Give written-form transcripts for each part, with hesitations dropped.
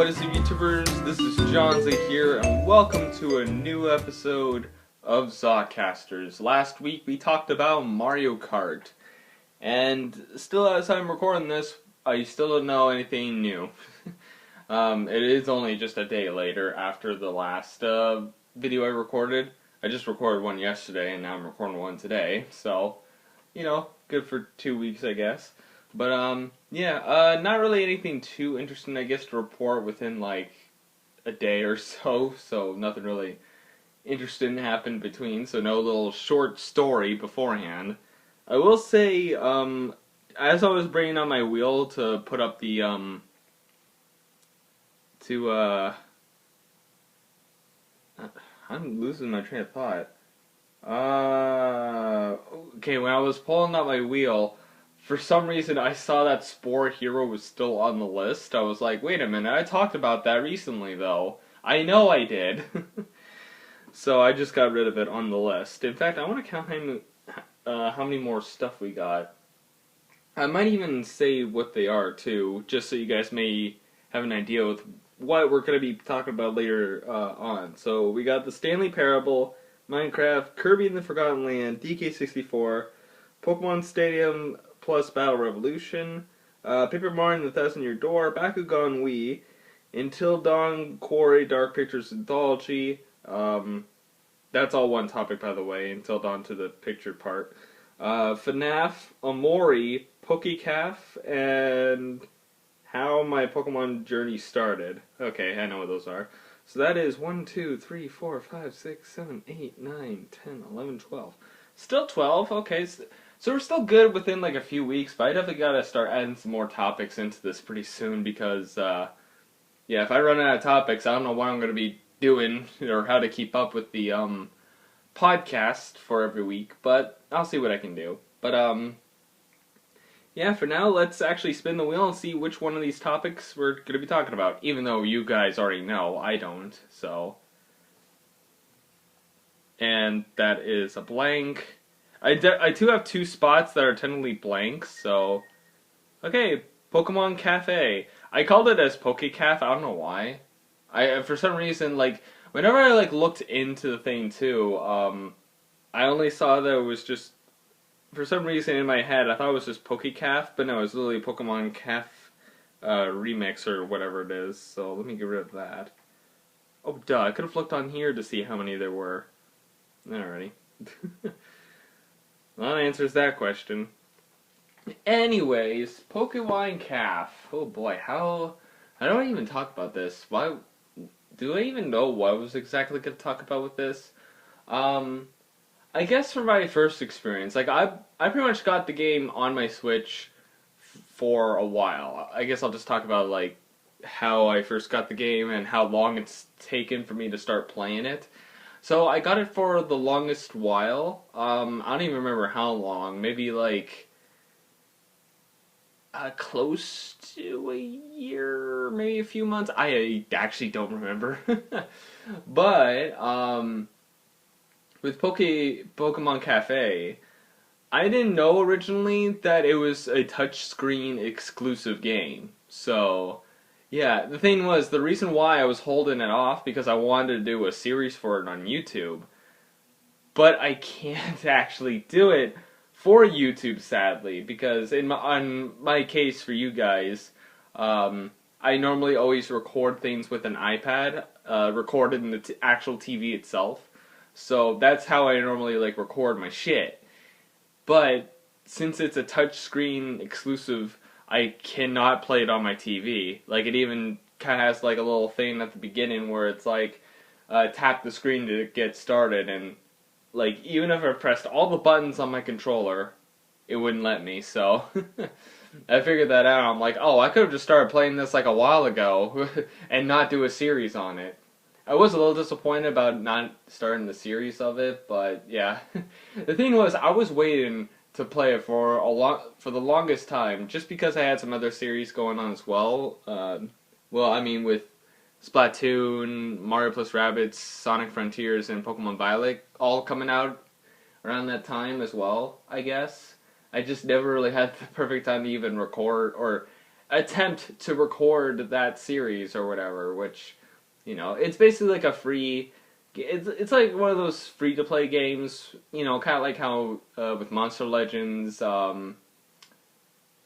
what is up, YouTubers? This is Jonza here, and welcome to a new episode of Zocasters. Last week we talked about Mario Kart, and still as I'm recording this, I still don't know anything new. It is only just a day later after the last video I recorded. I just recorded one yesterday, and now I'm recording one today, so, you know, good for 2 weeks, I guess. But, yeah, not really anything too interesting, I guess, to report within, like, a day or so, nothing really interesting happened between, so no little short story beforehand. I will say, as I was bringing on my wheel to put up the, I'm losing my train of thought. Okay, when I was pulling out my wheel, for some reason, I saw that Spore Hero was still on the list. I was like, wait a minute, I talked about that recently, though. I know I did. So I just got rid of it on the list. In fact, I want to count how many more stuff we got. I might even say what they are, too, just so you guys may have an idea with what we're going to be talking about later on. So we got the Stanley Parable, Minecraft, Kirby in the Forgotten Land, DK64, Pokemon Stadium plus Battle Revolution, Paper Mario and the Thousand Year Door, Bakugan Wii, Until Dawn Quarry Dark Pictures Anthology. That's all one topic, by the way, Until Dawn to the picture part. FNAF, Omori, PokeCaf, and How My Pokemon Journey Started. Okay, I know what those are. So that is 1, 2, 3, 4, 5, 6, 7, 8, 9, 10, 11, 12. Still 12, okay. So we're still good within like a few weeks, but I definitely gotta start adding some more topics into this pretty soon because, yeah, if I run out of topics, I don't know what I'm gonna be doing or how to keep up with the, podcast for every week, but I'll see what I can do. But, yeah, for now, let's actually spin the wheel and see which one of these topics we're gonna be talking about, even though you guys already know, I don't, so. And that is a blank. I do have two spots that are technically blank, so... Okay, Pokemon Cafe. I called it as PokeCaf, I don't know why. For some reason, like, whenever I, like, looked into the thing, too, I only saw that it was just... For some reason in my head, I thought it was just PokeCaf, but no, it was literally Pokemon Caf Remix or whatever it is, so let me get rid of that. Oh, duh, I could have looked on here to see how many there were. Alrighty. Well, that answers that question. Anyways, Pokemon Caf. Oh boy, how do I even talk about this? Why do I even know what I was exactly going to talk about with this? I guess for my first experience, like I pretty much got the game on my Switch for a while. I guess I'll just talk about like how I first got the game and how long it's taken for me to start playing it. So I got it for the longest while. I don't even remember how long. Maybe like close to a year, maybe a few months. I actually don't remember. But with Pokemon Cafe, I didn't know originally that it was a touchscreen exclusive game. So yeah, the thing was, the reason why I was holding it off because I wanted to do a series for it on YouTube, but I can't actually do it for YouTube, sadly, because on my case for you guys, I normally always record things with an iPad, recorded in the actual TV itself, so that's how I normally like record my shit. But since it's a touchscreen exclusive, I cannot play it on my TV. Like, it even kind of has, like, a little thing at the beginning where it's, like, tap the screen to get started, and, like, even if I pressed all the buttons on my controller, it wouldn't let me, so... I figured that out. I'm like, oh, I could have just started playing this, like, a while ago, and not do a series on it. I was a little disappointed about not starting the series of it, but, yeah. The thing was, I was waiting to play it for the longest time, just because I had some other series going on as well. Well, I mean, with Splatoon, Mario plus Rabbids, Sonic Frontiers, and Pokemon Violet all coming out around that time as well, I guess. I just never really had the perfect time to even record, or attempt to record that series or whatever, which, it's basically like a free. It's like one of those free to play games, kind of like how with Monster Legends, Pokemon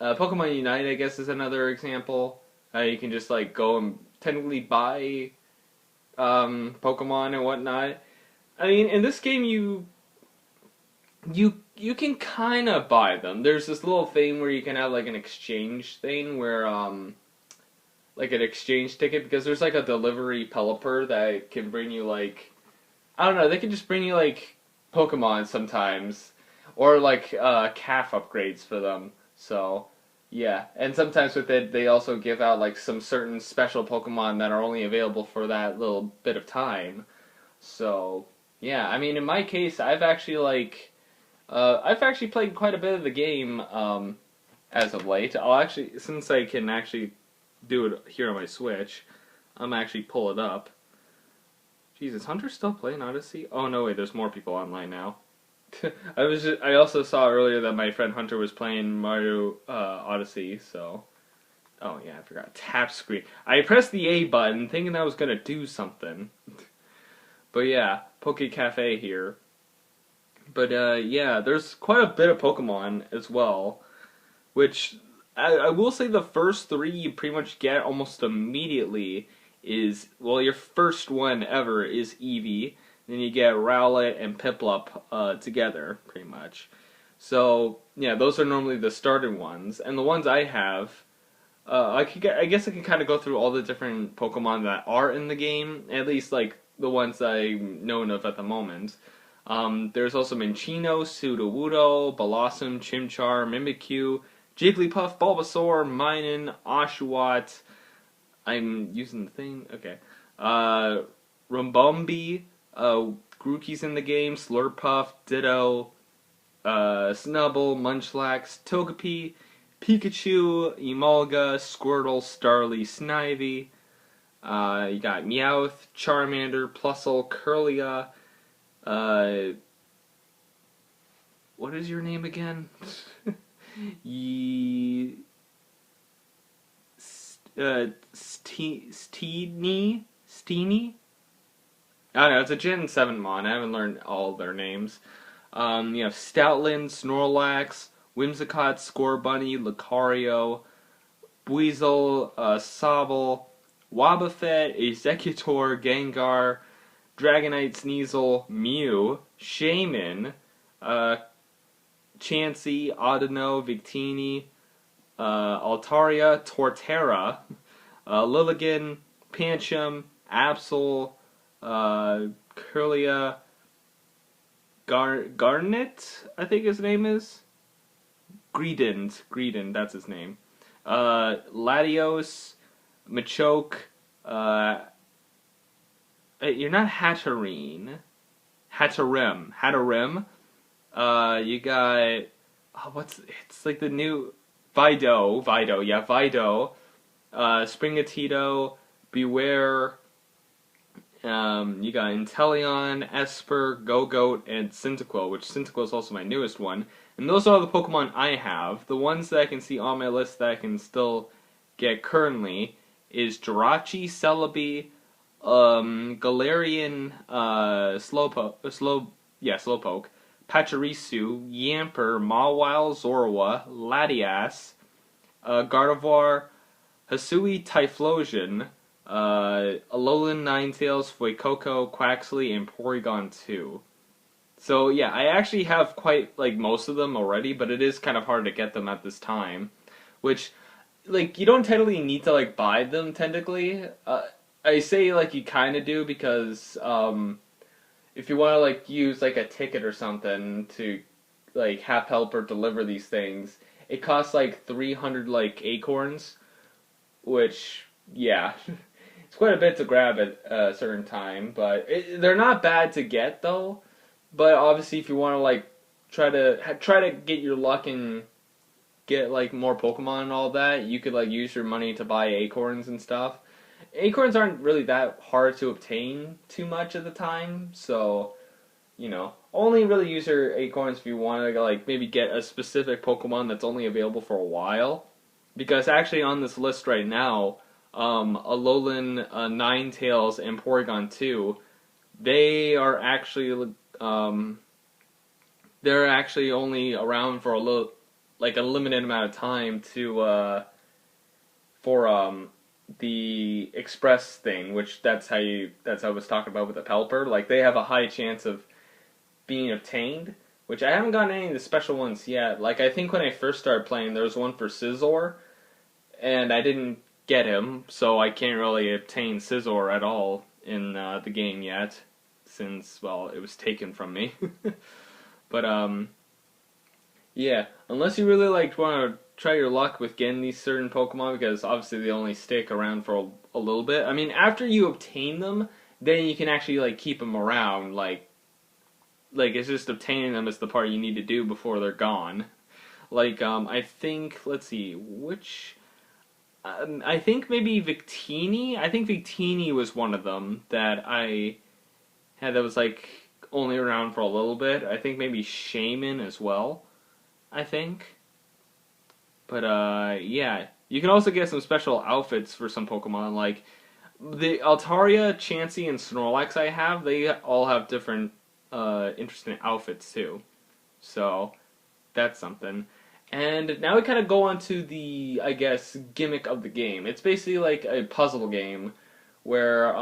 Unite, I guess, is another example. You can just like go and technically buy Pokemon and whatnot. I mean, in this game, you can kind of buy them. There's this little thing where you can have like an exchange thing where like an exchange ticket, because there's like a delivery Pelipper that can bring you like, I don't know, they can just bring you like Pokemon sometimes, or like calf upgrades for them. So yeah, and sometimes with it they also give out like some certain special Pokemon that are only available for that little bit of time. So yeah, I mean in my case I've actually played quite a bit of the game as of late. I'll actually, since I can actually do it here on my Switch, I'm actually pull it up. Jeez, is Hunter still playing Odyssey? Oh no, wait, there's more people online now. I also saw earlier that my friend Hunter was playing Mario Odyssey, so. Oh yeah, I forgot. Tap screen. I pressed the A button thinking that was gonna do something. But yeah, Poke Cafe here. But yeah, there's quite a bit of Pokemon as well, which I will say the first three you pretty much get almost immediately is, well, your first one ever is Eevee, then you get Rowlet and Piplup together, pretty much. So, yeah, those are normally the starting ones, and the ones I have, I guess I can kind of go through all the different Pokemon that are in the game, at least, like, the ones I'm known of at the moment. There's also Minccino, Sudowoodo, Bellossom, Chimchar, Mimikyu, Jigglypuff, Bulbasaur, Minun, Oshawott. I'm using the thing. Okay. Ribombee, Grookey's in the game, Slurpuff, Ditto, Snubbull, Munchlax, Togepi, Pikachu, Emolga, Squirtle, Starly, Snivy. You got Meowth, Charmander, Plusle, Kirlia. What is your name again? Steenie? I don't know, it's a Gen 7 mon. I haven't learned all their names. You have Stoutland, Snorlax, Whimsicott, Scorbunny, Lucario, Buizel, Sobble, Wobbuffet, Executor, Gengar, Dragonite, Sneasel, Mew, Shaman, Chansey, Audino, Victini, Altaria, Torterra, Lilligant, Pancham, Absol, Kirlia, Garnet, I think his name is? Greedent, that's his name. Latios, Machoke, you're not Hatterene. Hatterem. You got, it's like the new Vido, yeah, Vido. Sprigatito, Beware. You got Inteleon, Esper, Gogoat, and Cyndaquil, which Cyndaquil is also my newest one. And those are all the Pokemon I have. The ones that I can see on my list that I can still get currently is Jirachi, Celebi, Galarian, Slowpoke, Pachirisu, Yamper, Mawile, Zorua, Latias, Gardevoir, Hisui, Typhlosion, Alolan Ninetales, Fuecoco, Quaxly, and Porygon 2. So yeah, I actually have quite like most of them already, but it is kind of hard to get them at this time. Which, like, you don't technically need to like buy them technically. I say like you kind of do because if you want to like use like a ticket or something to like have helper deliver these things, it costs like 300 like acorns, which yeah, it's quite a bit to grab at a certain time. But they're not bad to get though. But obviously, if you want to like try to get your luck and get like more Pokemon and all that, you could like use your money to buy acorns and stuff. Acorns aren't really that hard to obtain too much at the time, so only really use your acorns if you want to like maybe get a specific Pokemon that's only available for a while, because actually on this list right now, Alolan, Ninetales, and Porygon 2, they are actually um, they're actually only around for a little, like a limited amount of time to for the Express thing, which that's how I was talking about with the Pelipper. Like they have a high chance of being obtained, which I haven't gotten any of the special ones yet. Like I think when I first started playing, there was one for Scizor, and I didn't get him, so I can't really obtain Scizor at all in the game yet, since well it was taken from me. But yeah, unless you really like want to try your luck with getting these certain Pokemon, because obviously they only stick around for a little bit. I mean, after you obtain them, then you can actually like keep them around. Like it's just obtaining them is the part you need to do before they're gone. Like I think let's see which. I think maybe Victini. I think Victini was one of them that I had that was like only around for a little bit. I think maybe Shaman as well. I think. But yeah, you can also get some special outfits for some Pokemon. Like the Altaria, Chansey, and Snorlax I have, they all have different interesting outfits too. So that's something. And now we kind of go on to the, I guess, gimmick of the game. It's basically like a puzzle game where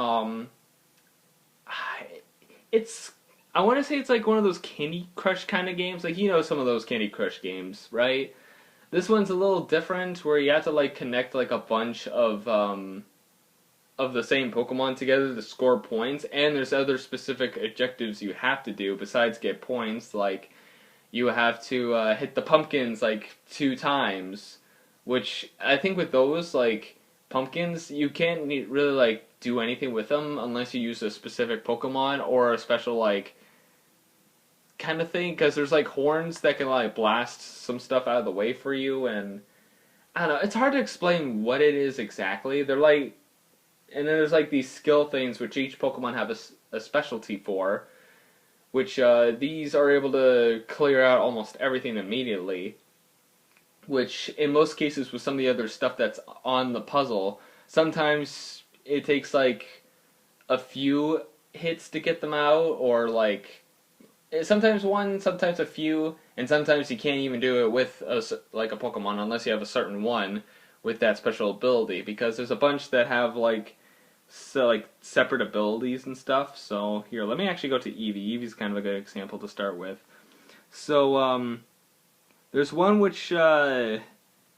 it's I want to say it's like one of those Candy Crush kind of games. Like you know some of those Candy Crush games, right? This one's a little different where you have to like connect like a bunch of the same Pokemon together to score points, and there's other specific objectives you have to do besides get points. Like you have to hit the pumpkins like 2 times, which I think with those like pumpkins you can't really like do anything with them unless you use a specific Pokemon or a special like kind of thing, because there's like horns that can like blast some stuff out of the way for you, and I don't know, it's hard to explain what it is exactly. They're like, and then there's like these skill things which each Pokemon have a specialty for, which these are able to clear out almost everything immediately, which in most cases with some of the other stuff that's on the puzzle, sometimes it takes like a few hits to get them out, or like sometimes one, sometimes a few, and sometimes you can't even do it with like a Pokemon unless you have a certain one with that special ability, because there's a bunch that have like like separate abilities and stuff. So here, let me actually go to Eevee. Eevee's kind of a good example to start with. So there's one which oh,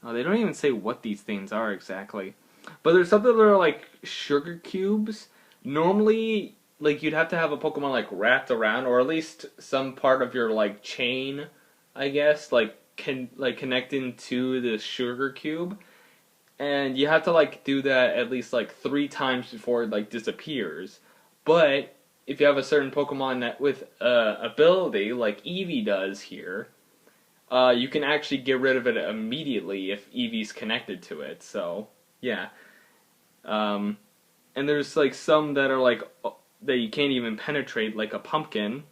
they don't even say what these things are exactly, but there's something that are like sugar cubes. Normally, like you'd have to have a Pokemon like wrapped around, or at least some part of your like chain, I guess, like connecting to the sugar cube, and you have to like do that at least like 3 times before it like disappears. But if you have a certain Pokemon that with ability like Eevee does here, you can actually get rid of it immediately if Eevee's connected to it. So yeah, and there's like some that are like that you can't even penetrate, like a pumpkin.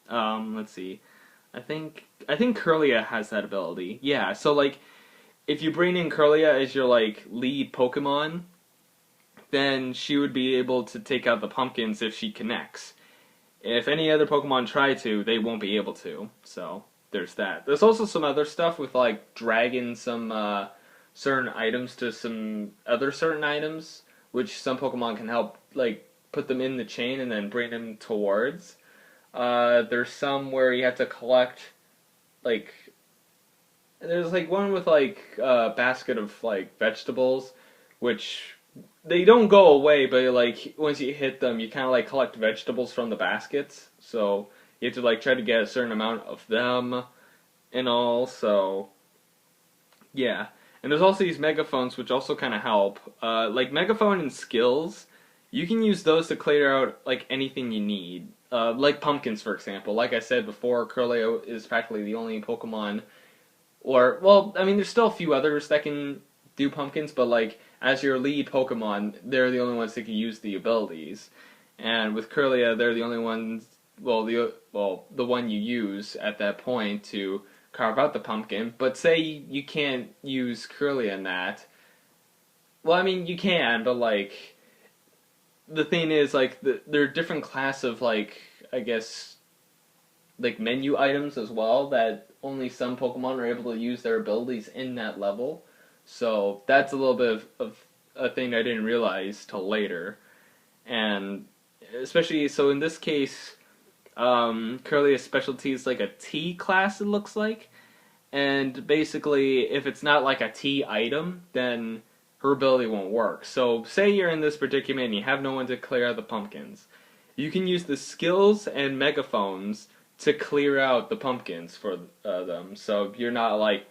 Let's see, I think Kirlia has that ability. Yeah, so like if you bring in Kirlia as your like lead Pokemon, then she would be able to take out the pumpkins if she connects. If any other Pokemon try to, they won't be able to. So there's that. There's also some other stuff with like dragging some certain items to some other certain items, which some Pokemon can help like put them in the chain and then bring them towards. There's some where you have to collect like there's like one with like a basket of like vegetables, which they don't go away, but like once you hit them, you kind of like collect vegetables from the baskets. So you have to like try to get a certain amount of them and all. So yeah, and there's also these megaphones, which also kind of help. Like megaphone and skills, you can use those to clear out like anything you need. Like pumpkins, for example. Like I said before, Curlio is practically the only Pokemon, or well, I mean, there's still a few others that can do pumpkins, but like as your lead Pokemon, they're the only ones that can use the abilities. And with Curlia, they're the only ones. Well, the one you use at that point to carve out the pumpkin. But say you can't use Kirlia in that. Well, I mean, you can, but like the thing is, like there are different class of like I guess like menu items as well that only some Pokemon are able to use their abilities in that level. So that's a little bit of a thing I didn't realize till later, and especially so in this case, Kirlia's specialty is like a T class. It looks like, and basically, if it's not like a T item, then her ability won't work. So, say you're in this predicament and you have no one to clear out the pumpkins. You can use the skills and megaphones to clear out the pumpkins for them. So you're not like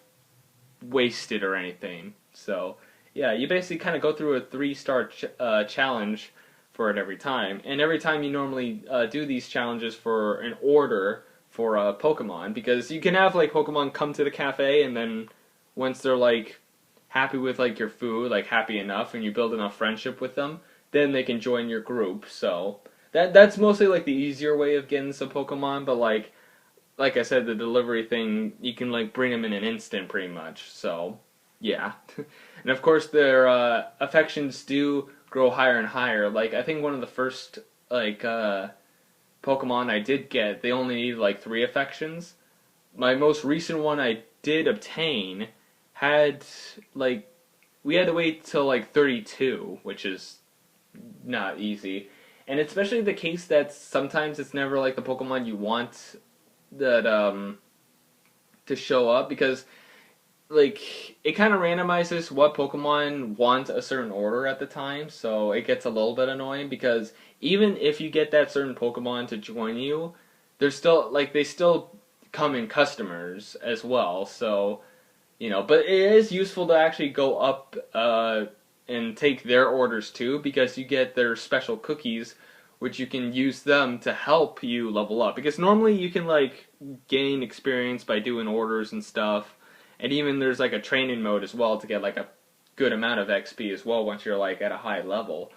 wasted or anything. So yeah, you basically kind of go through a 3-star challenge for it every time, and every time you normally do these challenges for an order for a Pokemon, because you can have like Pokemon come to the cafe, and then once they're like happy with like your food, like happy enough, and you build enough friendship with them, then they can join your group. So that's mostly like the easier way of getting some Pokemon, but like I said, the delivery thing, you can like bring them in an instant pretty much. So yeah. And of course their affections do grow higher and higher. Like I think one of the first like Pokemon I did get, they only needed like 3 affections. My most recent one I did obtain had like we had to wait till like 32, which is not easy. And especially the case that sometimes it's never like the Pokemon you want that to show up, because like it kind of randomizes what Pokemon want a certain order at the time, so it gets a little bit annoying because even if you get that certain Pokemon to join you, they're still like they still come in customers as well. So but it is useful to actually go up and take their orders too, because you get their special cookies, which you can use them to help you level up. Because normally you can like gain experience by doing orders and stuff, and even there's like a training mode as well to get like a good amount of XP as well once you're like at a high level.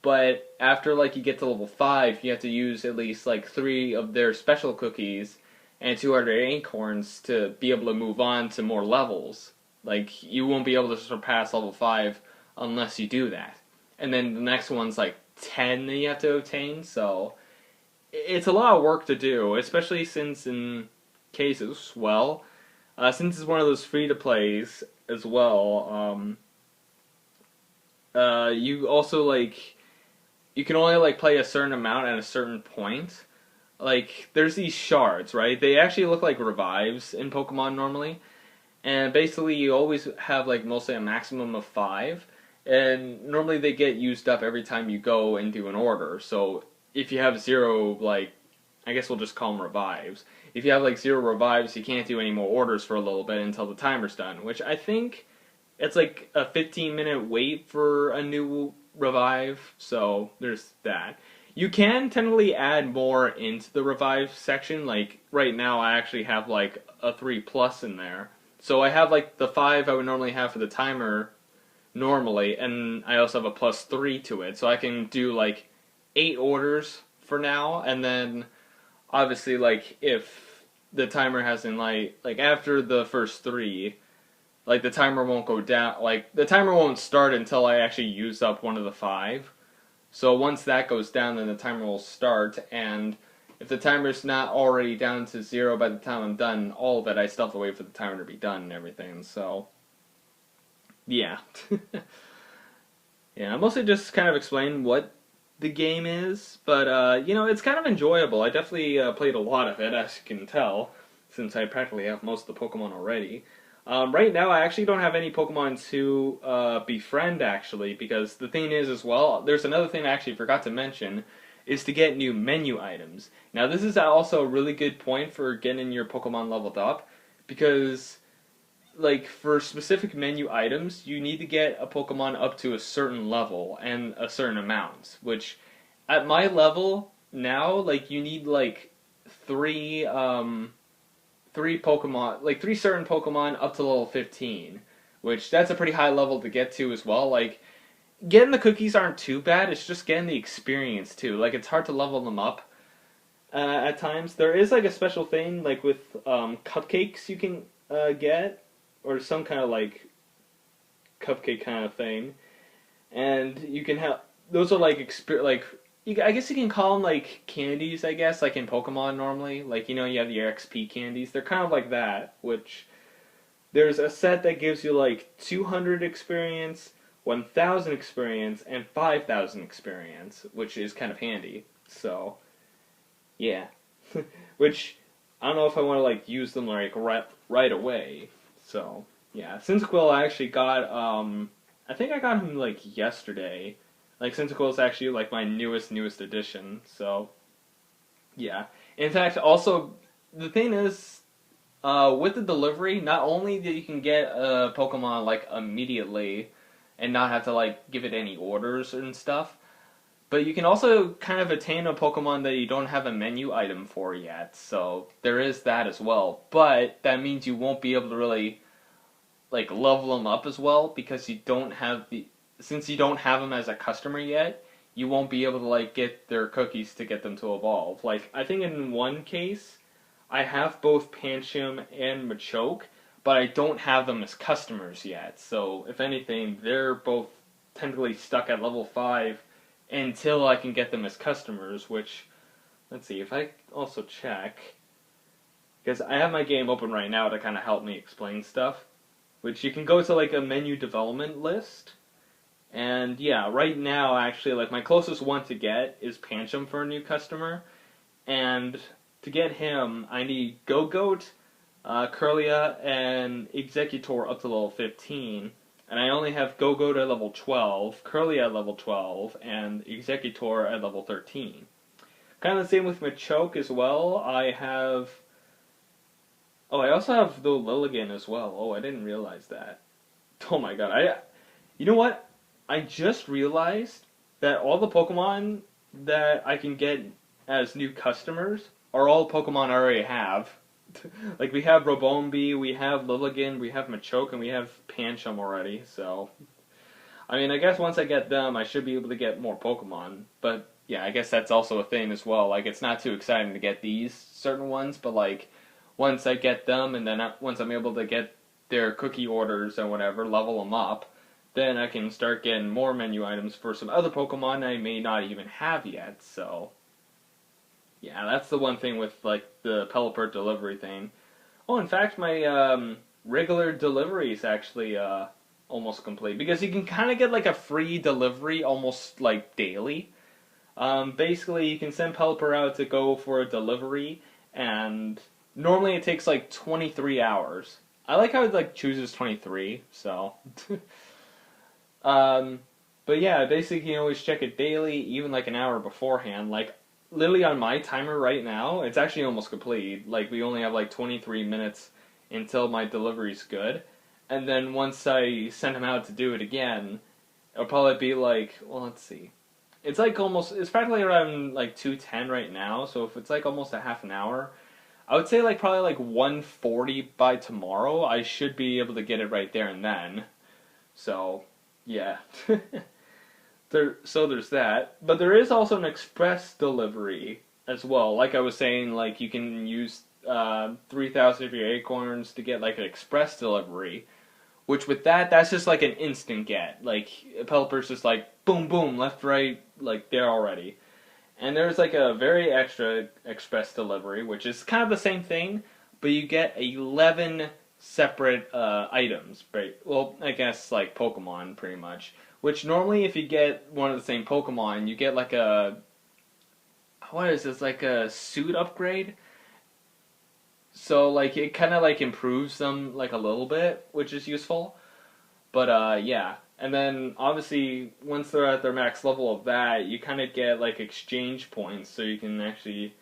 But after like you get to level 5, you have to use at least like 3 of their special cookies and 200 acorns to be able to move on to more levels. Like you won't be able to surpass level 5 unless you do that. And then the next one's like 10 that you have to obtain, so it's a lot of work to do, especially since in cases, well, since it's one of those free-to-plays as well, you also, like, you can only, like, play a certain amount at a certain point. Like, there's these shards, right? They actually look like revives in Pokemon normally, and basically you always have, like, mostly a maximum of 5, and normally they get used up every time you go and do an order. So if you have 0, like, I guess we'll just call them revives. If you have like 0 revives, you can't do any more orders for a little bit until the timer's done, which I think it's like a 15-minute wait for a new revive, so there's that. You can technically add more into the revive section. Like right now I actually have like a 3+ in there. So I have like the 5 I would normally have for the timer normally, and I also have a +3 to it, so I can do like 8 orders for now, and then obviously like if the timer hasn't like after the first 3, like the timer won't go down, like the timer won't start until I actually use up one of the 5. So once that goes down, then the timer will start, and if the timer's not already down to 0 by the time I'm done all of it, I still have to wait for the timer to be done and everything. So yeah. Yeah, I mostly just kind of explain what the game is, but it's kind of enjoyable. I definitely played a lot of it, as you can tell, since I practically have most of the Pokemon already. Right now, I actually don't have any Pokemon to befriend, actually, because the thing is, as well, there's another thing I actually forgot to mention, is to get new menu items. Now, this is also a really good point for getting your Pokemon leveled up, because like for specific menu items, you need to get a Pokemon up to a certain level and a certain amount, which at my level now, like you need like 3 Pokemon, like 3 certain Pokemon up to level 15, which that's a pretty high level to get to as well. Like getting the cookies aren't too bad, it's just getting the experience too. Like it's hard to level them up at times. There is like a special thing like with cupcakes you can get, or some kind of like cupcake kind of thing, and you can have those are like I guess you can call them like candies. I guess like in Pokemon normally, like you have your XP candies. They're kind of like that. Which there's a set that gives you like 200 experience, 1,000 experience, and 5,000 experience, which is kind of handy. So yeah, which I don't know if I want to like use them like right away. So yeah, Cyndaquil I actually got. I think I got him like yesterday. Like Cyndaquil is actually like my newest addition. So yeah. In fact, also the thing is, with the delivery, not only that you can get a Pokemon like immediately, and not have to like give it any orders and stuff. But you can also kind of attain a Pokemon that you don't have a menu item for yet, so there is that as well. But that means you won't be able to really like level them up as well because you don't have the since you don't have them as a customer yet, you won't be able to like get their cookies to get them to evolve. Like I think in one case, I have both Pancham and Machoke, but I don't have them as customers yet. So if anything, they're both technically stuck at level 5 until I can get them as customers, which, let's see, if I also check, because I have my game open right now to kind of help me explain stuff, which you can go to like a menu development list, and yeah, right now actually like my closest one to get is Pancham for a new customer, and to get him I need Gogoat, Kirlia, and Executor up to level 15, and I only have Gogoat at level 12, Kirlia at level 12, and Executor at level 13. Kind of the same with Machoke as well. I have... Oh, I also have the Lilligant as well. Oh, I didn't realize that. Oh my god. You know what? I just realized that all the Pokemon that I can get as new customers are all Pokemon I already have. Like, we have Robombi, we have Lilligant, we have Machoke, and we have Pancham already, so... I mean, I guess once I get them, I should be able to get more Pokemon. But, yeah, I guess that's also a thing as well. Like, it's not too exciting to get these certain ones, but, like, once I get them, and then once I'm able to get their cookie orders and whatever, level them up, then I can start getting more menu items for some other Pokemon I may not even have yet, so... Yeah, that's the one thing with, like, the Pelipper delivery thing. Oh, in fact, my, regular delivery is actually, almost complete. Because you can kind of get, like, a free delivery almost, like, daily. Basically, you can send Pelipper out to go for a delivery, and normally it takes, like, 23 hours. I like how it, like, chooses 23, so... but yeah, basically you can always check it daily, even, like, an hour beforehand. Like, literally on my timer right now, it's actually almost complete. Like, we only have like 23 minutes until my delivery's good. And then once I send him out to do it again, it'll probably be like, well, let's see. It's like almost, it's practically around like 2:10 right now, so if it's like almost a half an hour, I would say like probably like 1:40 by tomorrow, I should be able to get it right there and then. So, yeah. So there's that, but there is also an express delivery as well. Like I was saying, like you can use 3,000 of your acorns to get like an express delivery, which with that, that's just like an instant get. Like Pelipper's just like boom, boom, left, right, like there already. And there's like a very extra express delivery, which is kind of the same thing, but you get 11 separate items, right? Well, I guess like Pokemon, pretty much. Which normally, if you get one of the same Pokemon, you get like a what is this? Like a suit upgrade. So like it kind of like improves them like a little bit, which is useful. But yeah, and then obviously once they're at their max level of that, you kind of get like exchange points, so you can actually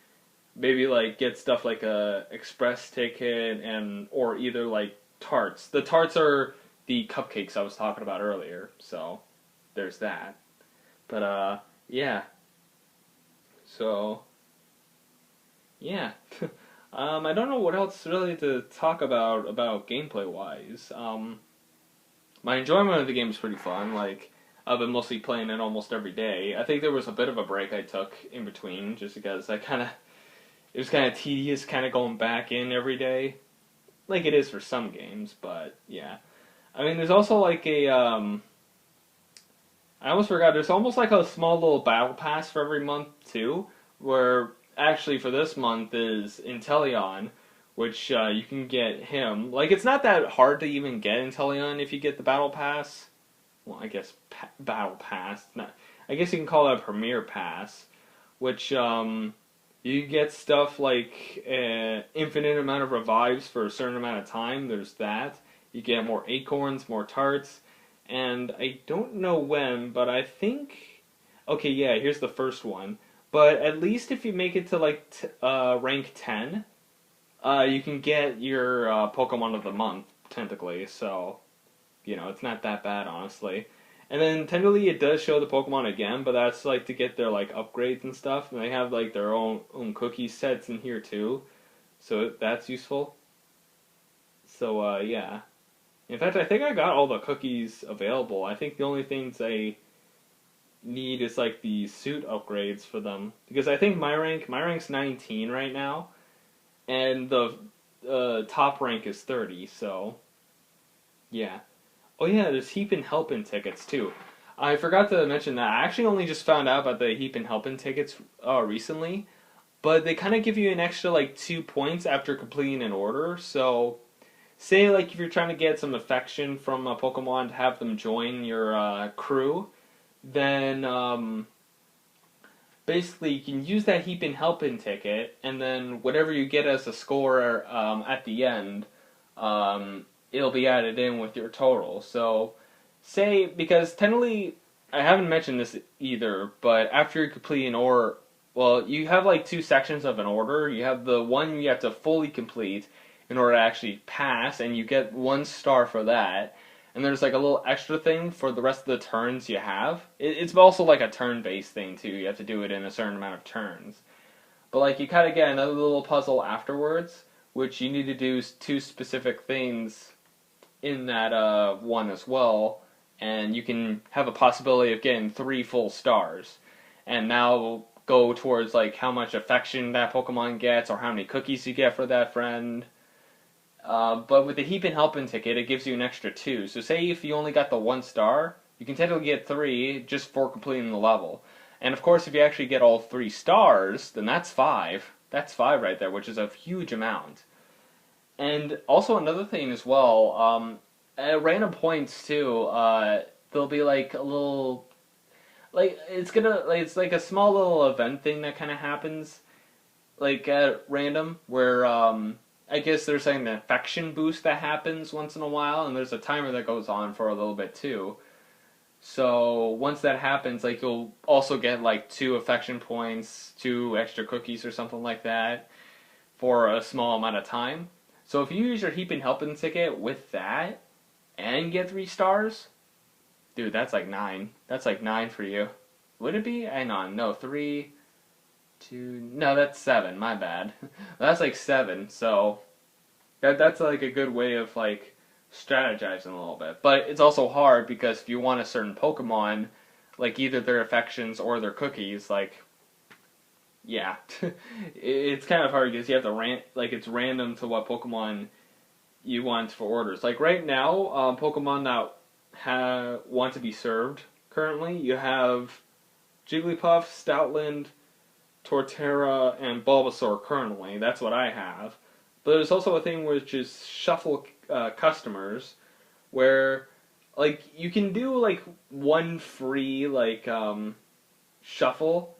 maybe like get stuff like a express ticket and or either like tarts. The tarts are the cupcakes I was talking about earlier, so there's that. But yeah. So yeah. I don't know what else really to talk about gameplay wise. My enjoyment of the game is pretty fun. Like I've been mostly playing it almost every day. I think there was a bit of a break I took in between just because it was kind of tedious kind of going back in every day. like it is for some games, but yeah. I mean, there's also like a I almost forgot. There's almost like a small little battle pass for every month too, where actually for this month is Inteleon, which you can get him. Like it's not that hard to even get Inteleon if you get the battle pass. Well, I guess battle pass. Not. I guess you can call it a premier pass, which you get stuff like an infinite amount of revives for a certain amount of time. There's that. You get more acorns, more tarts, and I don't know when, but I think. Okay, yeah, here's the first one. But at least if you make it to like rank 10, you can get your Pokemon of the month, technically. So, it's not that bad, honestly. And then technically it does show the Pokemon again, but that's like to get their like upgrades and stuff. And they have like their own cookie sets in here too, so that's useful. So yeah. In fact, I think I got all the cookies available. I think the only things I need is like the suit upgrades for them because I think my rank's 19 right now, and the top rank is 30. So yeah. Oh yeah, there's Heapin' Helpin' tickets too. I forgot to mention that. I actually only just found out about the Heapin' Helpin' tickets recently, but they kind of give you an extra like 2 points after completing an order. So, say like if you're trying to get some affection from a Pokemon to have them join your crew, then basically you can use that Heapin' Helpin' ticket, and then whatever you get as a score at the end, it'll be added in with your total. So, say because technically I haven't mentioned this either, but after you complete an order, well, you have like two sections of an order. You have the one you have to fully complete in order to actually pass, and you get 1 star for that. And there's like a little extra thing for the rest of the turns you have. It's also like a turn-based thing too. You have to do it in a certain amount of turns. But like you kind of get another little puzzle afterwards, which you need to do two specific things in that one as well, and you can have a possibility of getting 3 full stars. And now go towards like how much affection that Pokemon gets, or how many cookies you get for that friend. But with the Heapin' Helpin' ticket, it gives you an extra 2. So say if you only got the 1 star, you can technically get 3 just for completing the level. And of course, if you actually get all 3 stars, then that's 5. That's 5 right there, which is a huge amount. And also another thing as well, at random points too, there'll be like a little, like it's like a small little event thing that kind of happens, like at random, where I guess there's like an affection boost that happens once in a while, and there's a timer that goes on for a little bit too. So once that happens, like you'll also get like 2 affection points, 2 extra cookies or something like that for a small amount of time. So if you use your Heapin' Helpin' ticket with that and get 3 stars, dude, that's like 9. That's like 9 for you. Would it be? Hang on, no, 3, 2. No, that's 7. My bad. That's like 7. So that's like a good way of like strategizing a little bit. But it's also hard because if you want a certain Pokemon, like either their affections or their cookies, like yeah, it's kind of hard because you have to like it's random to what Pokemon you want for orders. Like right now, Pokemon that want to be served currently, you have Jigglypuff, Stoutland, Torterra, and Bulbasaur currently. That's what I have. But there's also a thing which is shuffle customers, where like you can do like one free like shuffle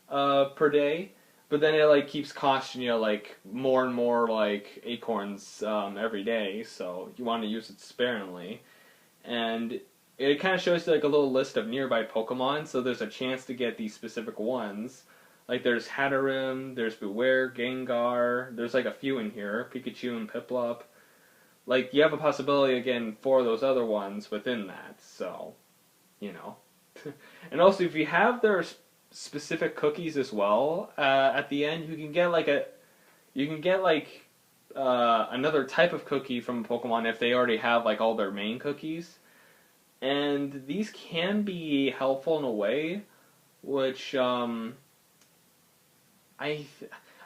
per day, but then it like keeps costing you like more and more like acorns every day, so you want to use it sparingly. And it kind of shows you like a little list of nearby Pokemon, so there's a chance to get these specific ones. Like there's Hatterene, there's Beware, Gengar, there's like a few in here, Pikachu and Piplup. Like you have a possibility again for those other ones within that, so you know. And also, if you have their specific cookies as well at the end, you can get like another type of cookie from Pokemon if they already have like all their main cookies, and these can be helpful in a way, which I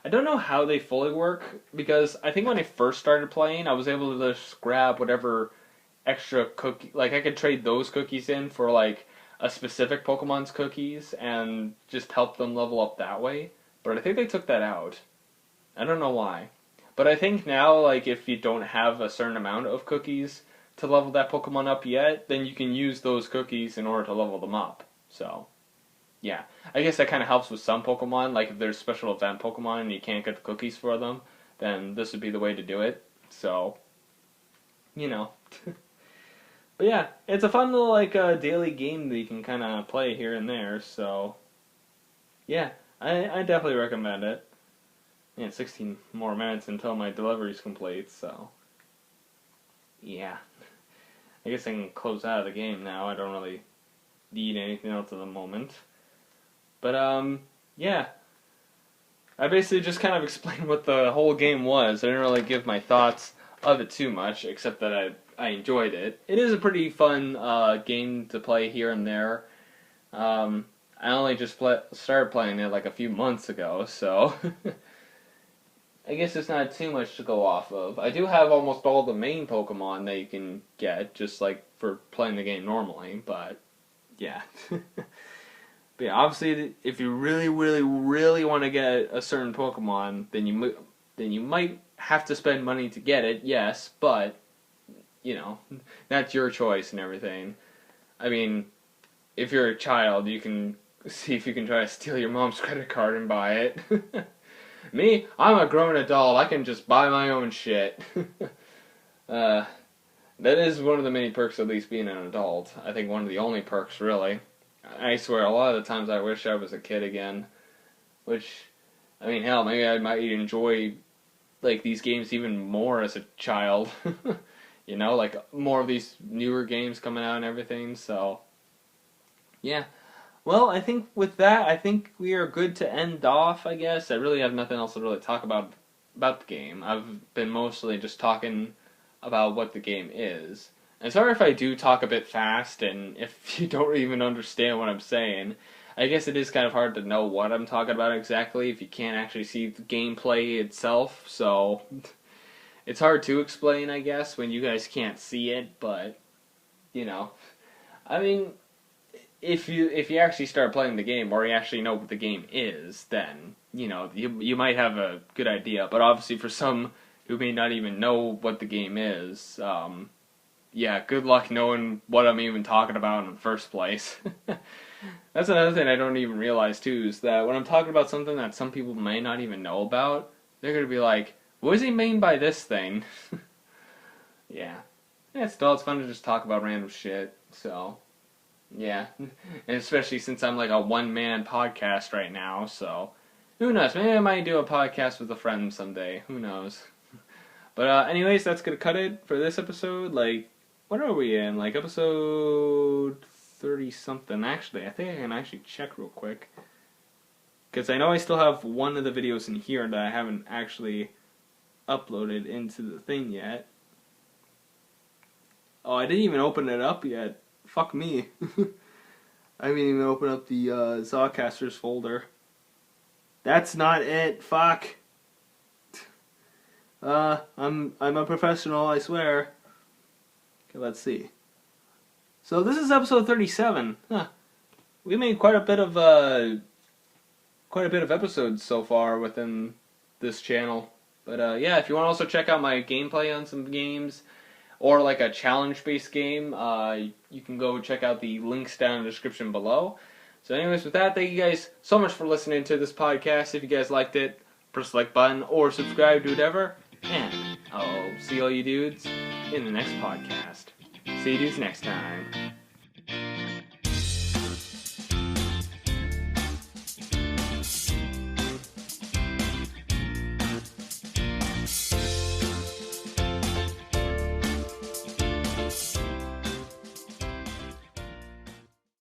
I don't know how they fully work, because I think when I first started playing, I was able to just grab whatever extra cookie, like I could trade those cookies in for like a specific Pokemon's cookies and just help them level up that way. But I think they took that out. I don't know why. But I think now, like, if you don't have a certain amount of cookies to level that Pokemon up yet, then you can use those cookies in order to level them up. So, yeah. I guess that kind of helps with some Pokemon. Like, if there's special event Pokemon and you can't get the cookies for them, then this would be the way to do it. So, you know. But yeah, it's a fun little, like, daily game that you can kind of play here and there. So, yeah, I definitely recommend it. Yeah, 16 more minutes until my delivery's complete, so... Yeah. I guess I can close out of the game now. I don't really need anything else at the moment. But, yeah. I basically just kind of explained what the whole game was. I didn't really give my thoughts of it too much, except that I enjoyed it. It is a pretty fun game to play here and there. I only just started playing it like a few months ago, so... I guess it's not too much to go off of. I do have almost all the main Pokemon that you can get, just like for playing the game normally, but yeah. But yeah, obviously, if you really, really, really want to get a certain Pokemon, then you might have to spend money to get it, yes, but, you know, that's your choice and everything. I mean, if you're a child, you can see if you can try to steal your mom's credit card and buy it. Me, I'm a grown adult. I can just buy my own shit. That is one of the many perks of at least being an adult. I think one of the only perks, really. I swear, a lot of the times I wish I was a kid again. Which, I mean, hell, maybe I might enjoy, like, these games even more as a child. You know, like, more of these newer games coming out and everything, so... Yeah. Well, I think with that, I think we are good to end off, I guess. I really have nothing else to really talk about the game. I've been mostly just talking about what the game is. And sorry if I do talk a bit fast, and if you don't even understand what I'm saying. I guess it is kind of hard to know what I'm talking about exactly if you can't actually see the gameplay itself, so... It's hard to explain, I guess, when you guys can't see it, but... You know. I mean... If you actually start playing the game, or you actually know what the game is, then, you know, you might have a good idea. But obviously for some who may not even know what the game is, yeah, good luck knowing what I'm even talking about in the first place. That's another thing I don't even realize, too, is that when I'm talking about something that some people may not even know about, they're going to be like, what does he mean by this thing? Yeah. Still, it's fun to just talk about random shit, so... Yeah, and especially since I'm like a one-man podcast right now, so who knows, maybe I might do a podcast with a friend someday, who knows. But anyways, that's gonna cut it for this episode. Like, what are we in, like episode 30-something, actually. I think I can actually check real quick, because I know I still have one of the videos in here that I haven't actually uploaded into the thing yet. Oh, I didn't even open it up yet. Fuck me. I didn't even open up the Zawcasters folder. That's not it. Fuck. I'm a professional, I swear. Okay, let's see. So this is episode 37. Huh. We made quite a bit of episodes so far within this channel. But yeah, if you want to also check out my gameplay on some games, or like a challenge-based game, you can go check out the links down in the description below. So anyways, with that, thank you guys so much for listening to this podcast. If you guys liked it, press the like button or subscribe, do whatever. And I'll see all you dudes in the next podcast. See you dudes next time.